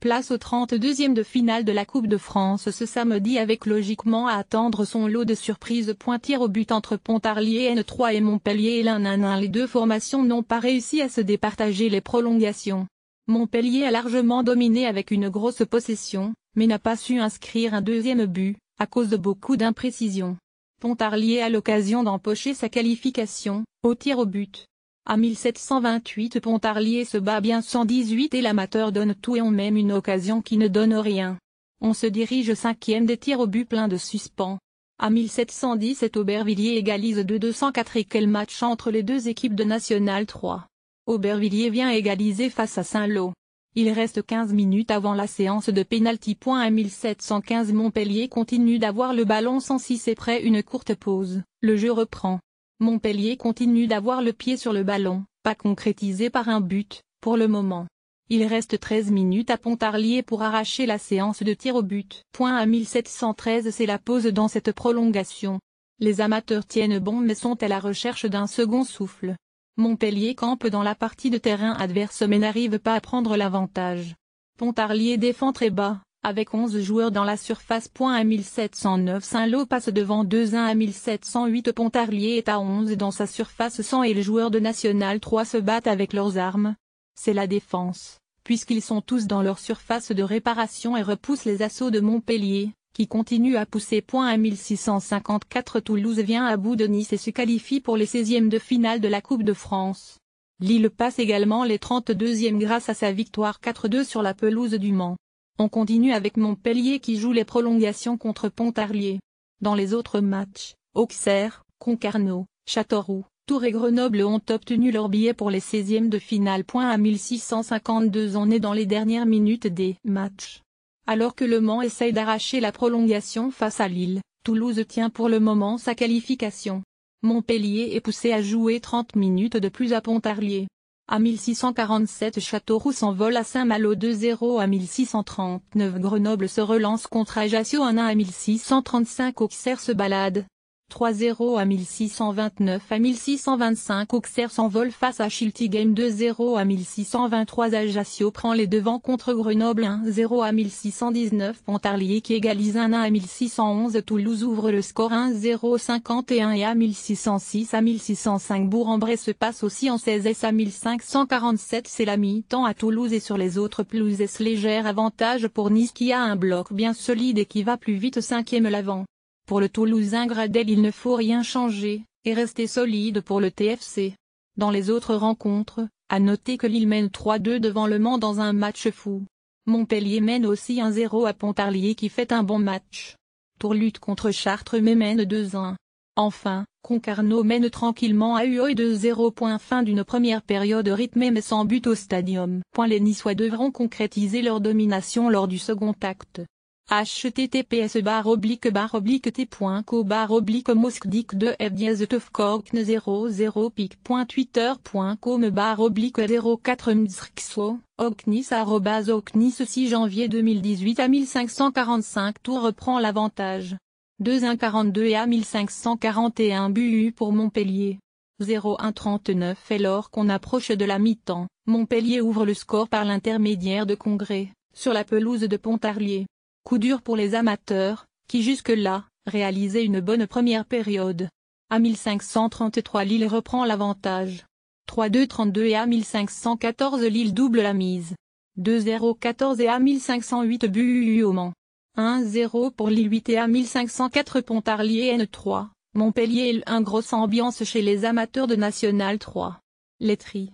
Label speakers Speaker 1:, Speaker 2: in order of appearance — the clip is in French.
Speaker 1: Place au 32e de finale de la Coupe de France ce samedi avec logiquement à attendre son lot de surprises. Tir au but entre Pontarlier N3 et Montpellier 1-1. Les deux formations n'ont pas réussi à se départager les prolongations. Montpellier a largement dominé avec une grosse possession, mais n'a pas su inscrire un deuxième but, à cause de beaucoup d'imprécisions. Pontarlier a l'occasion d'empocher sa qualification, au tir au but. À 1728 Pontarlier se bat bien 118 et l'amateur donne tout et on même une occasion qui ne donne rien. On se dirige au 5e des tirs au but plein de suspens. À 1717 Aubervilliers égalise 2-204 et quel match entre les deux équipes de National 3. Aubervilliers vient égaliser face à Saint-Lô. Il reste 15 minutes avant la séance de pénalty. À 1715 Montpellier continue d'avoir le ballon sans cesse après une courte pause, le jeu reprend. Montpellier continue d'avoir le pied sur le ballon, pas concrétisé par un but, pour le moment. Il reste 13 minutes à Pontarlier pour arracher la séance de tir au but. À 1713 c'est la pause dans cette prolongation. Les amateurs tiennent bon mais sont à la recherche d'un second souffle. Montpellier campe dans la partie de terrain adverse mais n'arrive pas à prendre l'avantage. Pontarlier défend très bas, avec 11 joueurs dans la surface. À 1709 Saint-Lô passe devant 2-1 à 1708 Pontarlier est à 11 dans sa surface 100 et les joueurs de National 3 se battent avec leurs armes. C'est la défense, puisqu'ils sont tous dans leur surface de réparation et repoussent les assauts de Montpellier, qui continue à pousser. À 1654 Toulouse vient à bout de Nice et se qualifie pour les 16e de finale de la Coupe de France. Lille passe également les 32e grâce à sa victoire 4-2 sur la pelouse du Mans. On continue avec Montpellier qui joue les prolongations contre Pontarlier. Dans les autres matchs, Auxerre, Concarneau, Châteauroux, Tours et Grenoble ont obtenu leur billet pour les 16e de finale. À 1652 on est dans les dernières minutes des matchs. Alors que Le Mans essaye d'arracher la prolongation face à Lille, Toulouse tient pour le moment sa qualification. Montpellier est poussé à jouer 30 minutes de plus à Pontarlier. À 1647 Châteauroux s'envole à Saint-Malo 2-0 à 1639 Grenoble se relance contre Ajaccio 1-1 à 1635 Auxerre se balade. 3-0 à 1629 à 1625 Auxerre s'envole face à Schiltigheim 2-0 à 1623 Ajaccio prend les devants contre Grenoble 1-0 à 1619 Pontarlier qui égalise 1-1 à 1611 Toulouse ouvre le score 1-0 51 et à 1606 à 1605 Bourg-en-Bresse se passe aussi en 16 à 1547 c'est la mi-temps à Toulouse et sur les autres pelouses léger avantage pour Nice qui a un bloc bien solide et qui va plus vite 5e l'avant. Pour le Toulousain Gradel il ne faut rien changer, et rester solide pour le TFC. Dans les autres rencontres, à noter que Lille mène 3-2 devant Le Mans dans un match fou. Montpellier mène aussi 1-0 à Pontarlier qui fait un bon match. Tours lutte contre Chartres mais mène 2-1. Enfin, Concarneau mène tranquillement à Uoy 2-0. Fin d'une première période rythmée mais sans but au stadium. Les Niçois devront concrétiser leur domination lors du second acte. https://t.co/moskdik2f-tofkorkn 00 pic.twitter.com/04 mzrxo, oknis@oknis 6 janvier 2018 à 1545 Tours reprend l'avantage. 2-1-42 et à 1541 but pour Montpellier. 0-1-39 et lors qu'on approche de la mi-temps, Montpellier ouvre le score par l'intermédiaire de Congrès, sur la pelouse de Pontarlier. Coup dur pour les amateurs, qui jusque-là, réalisaient une bonne première période. À 1533 Lille reprend l'avantage. 3-2-32 et à 1514 Lille double la mise. 2-0-14 et à 1508 but au Mans. 1-0 pour Lille 8 et à 1504 Pontarlier N3, Montpellier une grosse ambiance chez les amateurs de National 3. Letterie.